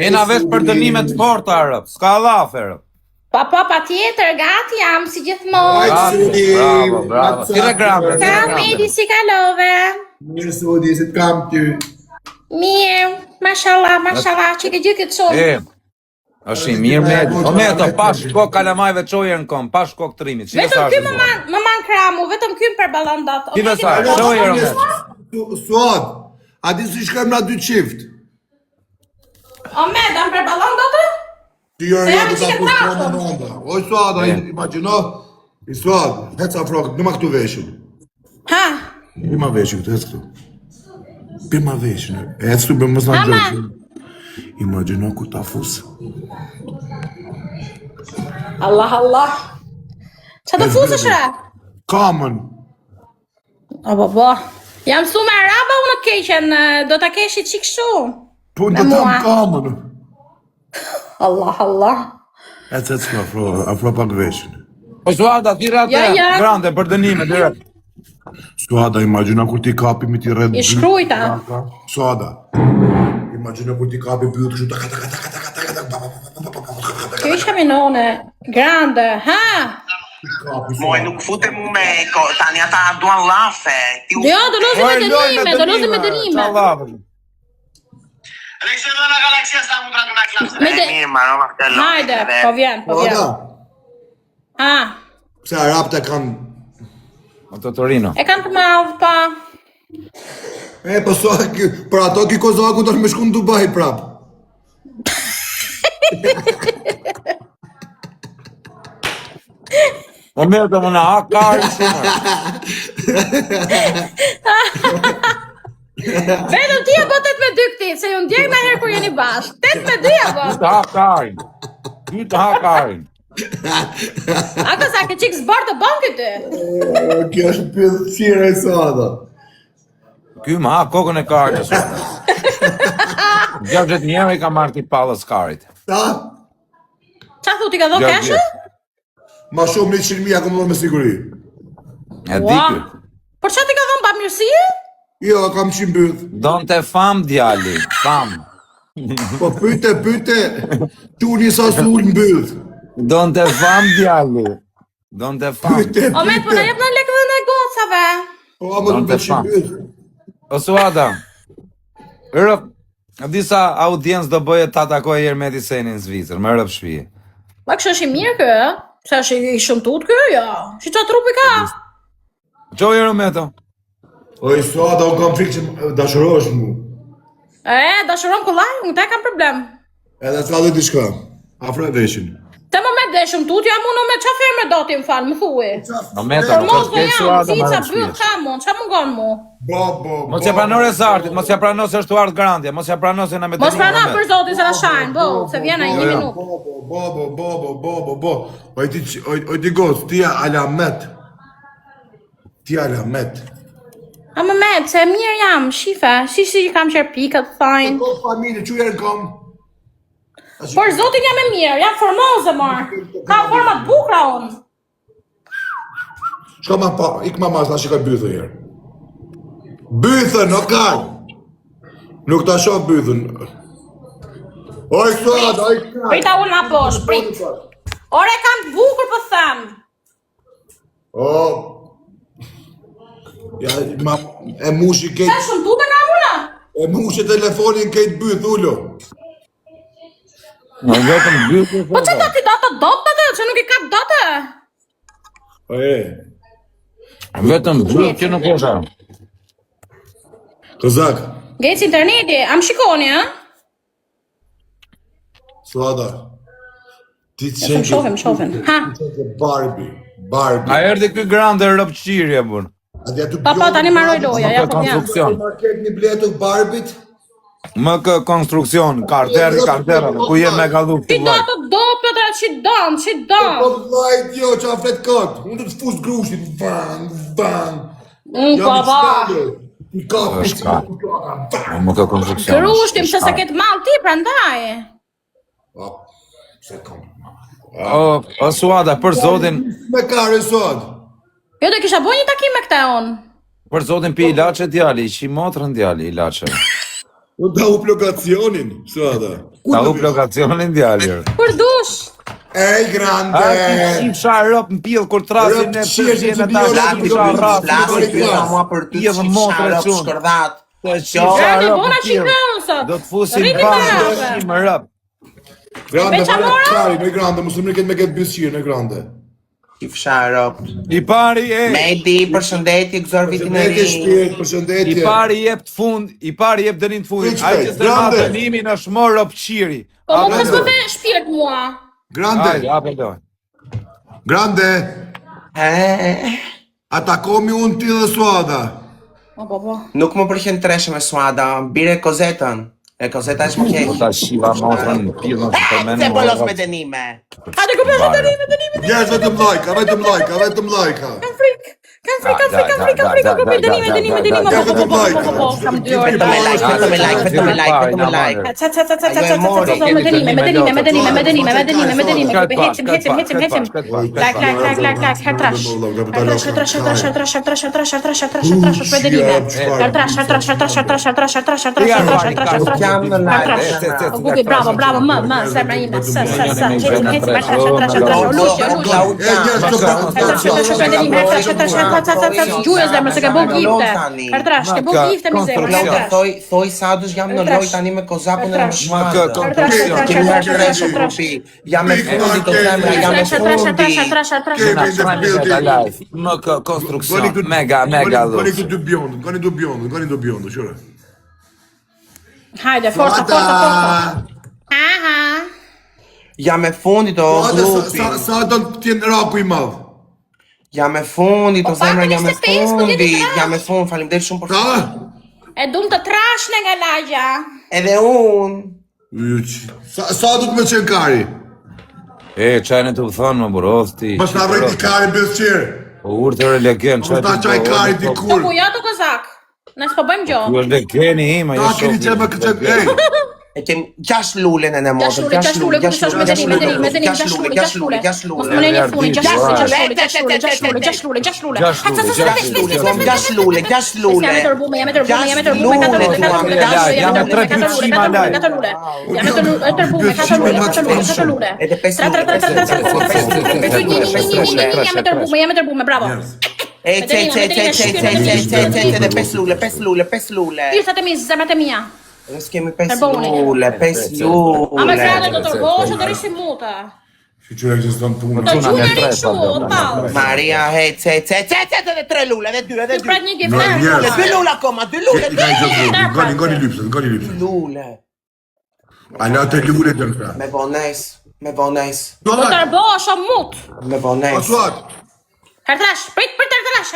Jena vesh për dënime të forta, rëp. S'ka lafe, rëp. Pa tjetër, gati jam, si gjithmonë. Bravo. Tire grande. Ciao, Medi, si kalove? Mirë, Sudi, si të kam ty. Mirë, mashallah, që ke gjë këtë shumë. është i mirë Medi. O Meto, pa shko kalamajve qoje në kom, pa shko këtërimit. Vetëm ky më man kramu, vetëm ky më përballandat. Ti besar, qoje në Meto. Suad, a di si shkojmë na dy qift? O Med, më përballandat? Ti jo të ta pushon në onda. Oj Suad, imagjino, i Suad, heca frokët, në ma këtu veshën. Ha? Bima veshën këtu, hec këtu. Bima veshën, hec këtu bëmë mësë në gjokë. Imagjino ku ta fusë. Allah. Qa të fusësh re? Kamën. O baba, jam su me araba unë keqen, do ta keshi qik shumë. Po në tam kamën. Allah. Hec këtu afro pak veshën. Po Suada, ti rate grande për dënime, dire. Suada, imagjino kur ti kapi mi ti redë. I shkrujta. Suada, imagjino kur ti kapi bytë kështu Kjo ishka minone, grande, ha? Moj, nuk futem me tani ata duan lafe. Jo, do lozi me dënime. Aleksandra Galaxia sta mostrando una classe. Mirë, maro, martello. Hajde, po vjen. Ha? Pse arabët e kanë... Mototorino. E kanë të madhë, pa. Po për ato ki Kozaku të me shku në Dubai prap. O Meto, më në hakari shumë. Vetëm ti e bot 8-2 këti, se ju ndjek me herë kur jeni bashkë. 8-2 e bot. Ty të hakarin. Ako sa ke qikë zbarë të bon këtë? Kjo është pëllësire e Suada. Ky më ha kokën e karit. 60 njerë i ka marrë ti palës karit. Ta? Qa thu ti ka dho keshë? Ma shumë 100.000 kom dhënë me siguri. E di ky. Por qa ti ka dhonë pa mirësie? Jo, kam 100 byth. Don të fam djali, fam. Po pyte, tu njësa su ullë në byth. Don të fam djali. Don të fam. O me, po në jep në lekë dhe në gocave. Po, më të me 100 byth. O Suada, rëp, disa audiencë do bëje të atakoj Ermeti Seni në Zvicër, më rëp shpije. Ma kështë është i mirë kë, se është i shumë tut kë, ja. Shi qa trupi ka? Qo e Meto? Oj, Suada, unë kam frikë që dashurosh mu. Dashuron kullaj, unë te kam problem. Edhe s'ka dhe t'i shka, afre veshin. Te më me dhe shumë tut, jam unë me qa ferme do t'im falë, më thuj. O Meto, Por nuk mos është do kej jam, Suada si më ca rëp bëllë shpije. ka mon, qa më ngonë mu? Mos ja pranore zartit, mos ja prano se është uart grandja, mos ja prano se na me Mos prana për zotin se la shajnë, bo, se vjena i 1 minutë. Bo. Oj ti gos, ti alamet. A më med, se mirë jam, shife, si kam qërë pikat, thajnë. Po familje, që jerë kam? Por zotin jam e mirë, jam formoze, marë. Ka format bukra unë. Shka ma pa, ik ma mas, na shikaj bythën herë. Bythën, o kaj! Nuk ta shoh bythën. Oj, Suad, oj, kaj! Prita unë ma posh, prit. Ore kam të bukur për thëmë. O... Ja, e mushi kejt... Se shumë tute ka unë? E mushi telefonin kejt byth, ullo. Në vetëm bythë. Po që do t'i datë dotë të, që nuk i kap dotë? Vetëm bythë që nuk është. Këzak. Gejtë interneti, am shikoni, ha? Suada. Ti Më shofen. Ha? Barbie. A erdi këj grande rëpqirje, bun. Pa, tani marroj loja, ja po jam. Market një bletu Barbit. Më kë konstruksion, karteri, ku je me galu Ti do të do, Petra, që don. Po vlajt, jo, që a flet këtë. Unë të të fus grushin. Bang. Baba. Ti ka është ka. Më kë konstruksion. Grushtim, se se ketë mal ti, prandaj. Se kam. O Suada, për zotin... Me kare, Suad. Jo, do kisha boj një takim me këte unë. Për zotin pi ilaçe djali, që i motrën djali ilaçe. Unë ta up lokacionin, Suada. Ta u lokacionin djalë. Kur dush. Ej, grande! Qifsha rop në pillë kur trasin në përgjën e ta mua për ty shkërdat. Grande, bona qikën sot. Do të fusim Rrini banë, më rëp. Grande, Veç vare amora? kari, në grande, mësë më këtë me këtë bësqirë, në grande. Qifsharop. I pari e... Medi, përshëndetje, gëzor vitin e Përshëndetje ri. shpirt, I përshëndetje. pari jep të fund, i pari jep dënin të fundit. Priq, Ai që se grande. ma dënimin është morë rop qiri. Po më mos më ve shpirt mua. Grande, Ajde, ape doj. grande, E, atakomi unë ti dhe Suada. Po. nuk më përqen treshe me Suada, bire kozetën. E kozeta është më Po keq. ta shiva motrën në pillën që përmenu. Se bolos me dënime. Hajde ku bësh dënime. Njerës vetëm lajka, vetëm lajka, vetëm lajka. Kam frikë. Kam frikë, ku bëj dënime. Po, kam 2 orë. Vetëm me like. Me dënime. Hecim. Like. Jam në like. Gupi, bravo, më, zemra ime, Gjuhë zemra, se ke bo gifte. Hertrash, ke bo gifte mi zemra. Thoj sa dush jam në loj tani me kozakun e në shmadë. Konstruksion. Kemi nga treshe grupi. Jam e fundit të zemra, jam e fundit. Më konstruksion. Mega Goni lux. këtë dy bjondë, qëre. Hajde, forca. Ha. Jam e fundit o grupi. Sa do të tjenë raku i madhë? Jam e fundit o Po, zemra, pak, jam e 25, po, fundit. diti Jam e fundit, faleminderit shumë për Ka? E dum të trashne nga lagja. Edhe unë. Sa do të me qenë kari? E, qajnë të u thonë më burosti. Mas në rejti kari bësqirë. Po urtër e legjen. Mas në qaj kari Po dikur. buja të kozak. Nësë po bëjmë gjo. Ku e legeni ima, Ta jo keni qenë me këtë ej. E kem 6 lule në në modë. 6 lule, ku të shosh me dënim, 6 lule. Mos më nëni funi, 6 lule. Jam e tërbume, me 4 lule. Jam e tërbume, bravo. E, dhe 5 lule. Pirësat e mi, zemrat e mia. Ne s'kemi 5 lule. A me frate do të rgoshë të rishi muta. Qyre ekziston punë. Do gjune rishu, o tal. Maria, dhe 3 lule, dhe 2. Ty prat një Njerëz. gifte. 2 lule akoma, 2 lule. I ka i gjëtë, goni lypsët. Lule. Ala të lule të nësha. Me vones. Do të rgosh o mut. Me vones. Pasuat, Hertrash, prit hertrash,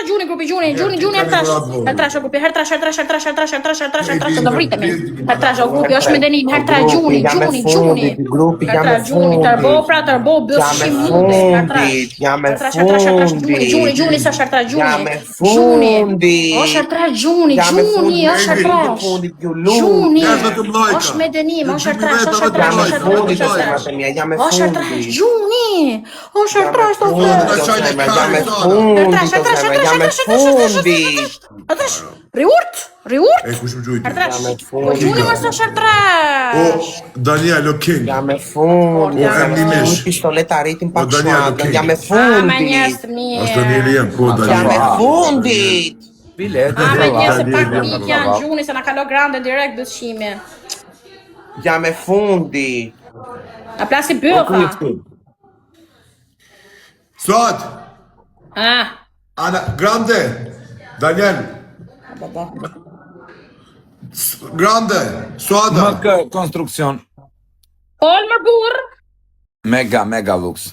gjuni grupi, gjuni hertrash. Hertrash o grupi, hertrash, do vritemi. Hertrash o grupi, është me denim, hertrash, gjuni. Grupi, jam e Hertrash, gjuni, tërbo, bësh mundi, hertrash. Jam e Hertrash, gjuni, sa hertrash, Jam e gjuni. fundit. Është hertrash, gjuni, është hertrash. Gjuni, është me denim, është hertrash, është hertrash, gjuni, është hertrash, Riurt? e kush më gjujti. Gjuni më së hertrash. O, Daniel, o king. Jam e fundit. Emnimesh. Pistoleta arritin pak O, Daniel, shmadë. okay. Jam e Me njerës fundit. të mirë. Ashtë Daniel jem, po Jam e Daniel. fundit. Bilet. Me njerës të pak pik janë gjuni, se na kalo grande direkt dëshqimi. Jam e fundit. Na plasi bëfa. Suat, Ah, grande, Daniel, grande, Suada. Më kë konstruksion. Pol më burr. Mega lux.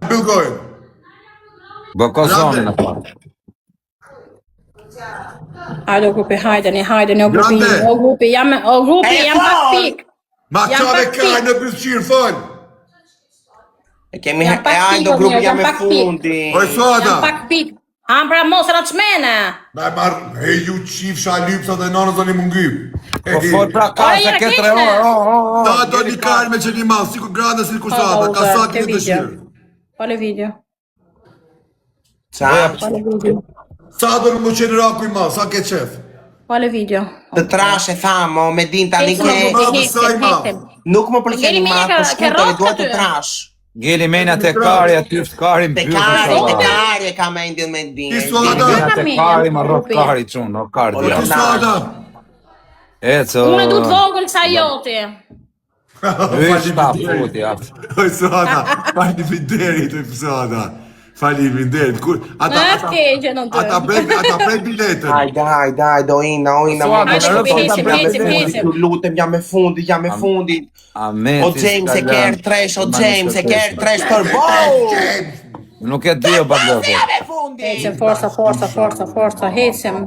Bilgojnë. Bokozonin në parë. Hajde o grupi, hajde, o grupi, jam pak pik. Ma Jam qave pak kaj pik. në bësqirë, fëll. E kemi Jam pak pik, do grupi jam jam e pak pik. fundit. Oj, Suada. Jam pak pik. Pra mos e në qmene. Me marrë, he ju qifsha lypsa dhe nonës do një mungyp. Po fol pra ka Ore, se jere ke 3 keqne. orë. Ta do një karë me që një malë, si ku grande, si ku Suada, ka sa të një dëshirë. Pole video. Qa? Sa do në më qenë raku i malë, sa ke qef? Quale video? Të trash e thamo, me din tani Hecim, ke... o grupi, hecim. Nuk më pëlqen Ngeli i menja matë, po shkun të dua të trash. Ngeli menja te kari, aty është kari Te mbyllur. kari e ka mendjen me din. Suada. Menja te kari, ma rrot kari çun, no kari. Ti Suada. Eco. Unë du të vogël sa joti. Hysh ta puti, atë. Oj Suada, faleminderit oj Suada. Faleminderit. Ata prej biletën. Hajde, ojna. Lutem, jam e fundit. O James e kërë tresh për bou! Nuk e di o badloko. Hecim, forca, hecim.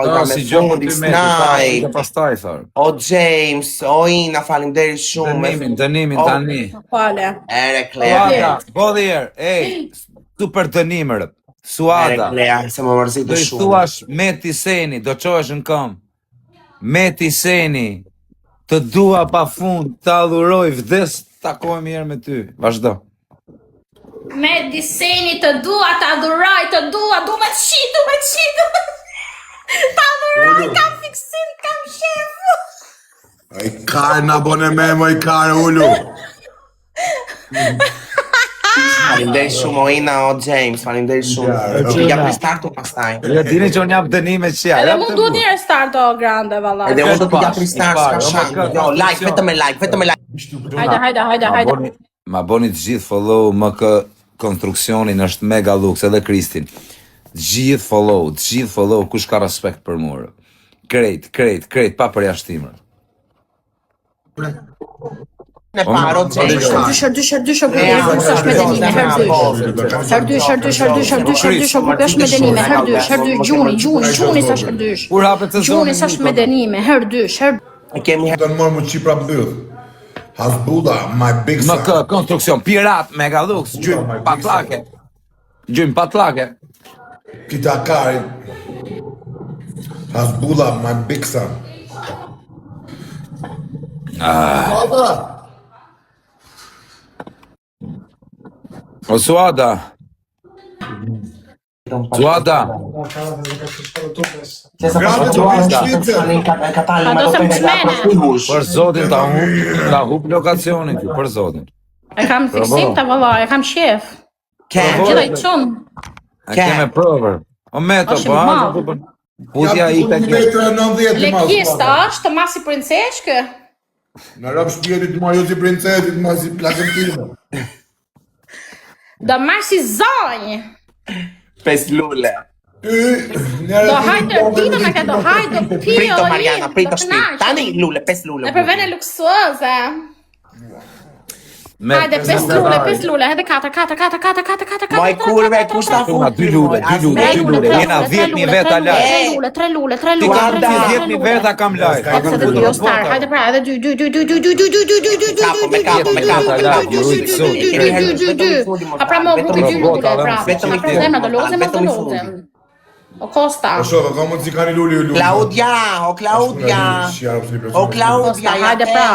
Jam e fundit, snaj. Pastaj thar. O James, ojna, falimderit shumë. Dënimin tani. Quale? Ere Klea. Suada, bodi herë, ej, super dënimër. Suada. Ere Klea, se më mërzit Do të i shumë. thuash Meti Seni, do qohesh në këm. Meti Seni, të dua pa fund, të adhuroj, vdes, takohemi herë me ty. Vazhdo. Me diseni të dua, të adhuroj, të dua, du me të qitu. Të adhuroj, kam fiksim, kam shefu. Ai kar na bone me moj kar ulu. Falimderit shumë, ojna, o James, falimderit shumë. Jam në startu pastaj. Ja dini që unë jap dënime qia. Edhe mund duhet një restart o grande, valla. Edhe unë do të jap restart, s'ka shak. Jo, like, vetëm me like. Hajde. Ma boni të gjithë follow më kë konstruksionin është mega lux edhe Kristin. Gjithë follow, kush ka respekt për mua. Krejt, pa përjashtimër. Në paro James. Dysh o grupi është me dënime, herdysh o grupi është me dënime, herdysh, gjuni sa shërdysh. Kur hapet sezoni. Gjuni sa është me dënime, herdysh. Kemi Do në morë mu qipra mbyll. Hasbulla, my big Më son. kë konstruksion, pirat, mega lux, gjym patlake. Kita kari. Hasbulla, my big son. O Suada. Për zotin ta hub lokacionin këtu, për zotin. E kam fiksim ta valla, e kam shef. Gjithaj çon. E keme provër. O meto, Është po. madh. Putja i tek. Lekista është masi princeshkë. Në rëmë shpjetit ma ju si princesit, ma si plakën time. Do masi zonj. 5 lule. Do hajde dita me këto, hajde pio. Prito Mariana, prito shpit. Tani lule, 5 lule. E përvene luksuoze. Hajde 5 lule, edhe 4. Moj kurve, kush ta fu? 2 lule. Jena 10.000 veta live. 3 lule. Ti ka 10.000 veta kam live. Hajde edhe 2 star, hajde pra, edhe 2. A pra mo grupi 2 lule, pra. A pra zemra do lozem. O Costa. O shove, ka mund si ka një lulli u lulli. Claudia. Hajde pra.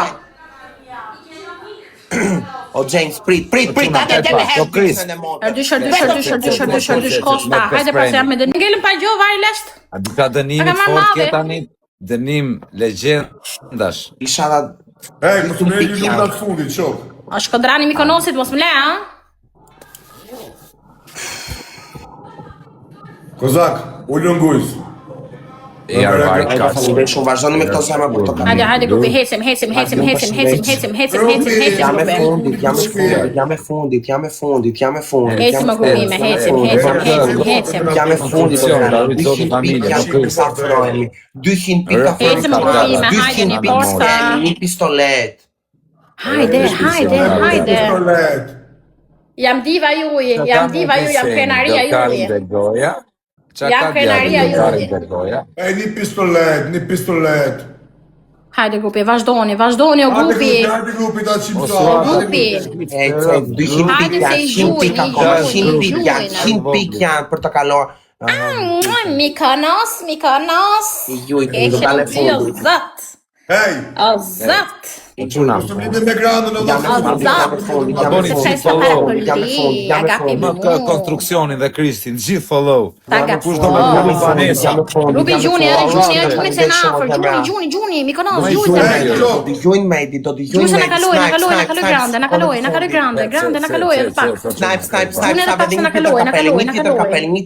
O James, prit. Herdysh, Costa. Hajde pra se jam me dënim. Ngelëm pa gjo, vari lesht. A di ka dënimit fort kjo tani? Dënim legjendash. Isha da... Ej, më të mërë një lulli të fundit, shok. O Shkodrani Mikonosit, mos më le, ha? Kozak, ullë në gujës. Shumë vazhdoni me këto zemra për të kamë. Hajde grupi, hecim. Jam e fundit. Hecim o grupi me, hecim. Jam e fundit. 200 pika afrohemi. 200 pika Hecim o grupi me, hajde një porta. Një pistolet. Hajde. Jam diva juj, jam krenaria juj. Jam krenaria juj. Ej, një pistolet. Hajde grupi, vazhdoni o grupi. Hajde grupi ta qipsa. O grupi. 200 pika, 100 pika, 100 pika për të kaluar. Mikonos. Juj, do dalë fundit. Hej! O zot! Gjuna. Së më me grandën Jam me o fundi, Se qesto para polli, agapi mu. Konstruksionin dhe Kristin, gjithë follow. Kush do me bëni Vanessa. Rubi Gjuni, Gjuni se na afër, Gjuni, Mikonos, Gjuni. Gjuni Medi, do t'i Gjuni se na kaloi grande, na kaloi grande, na kaloi pak. Snipe, sa vedi një tjetër kapelin,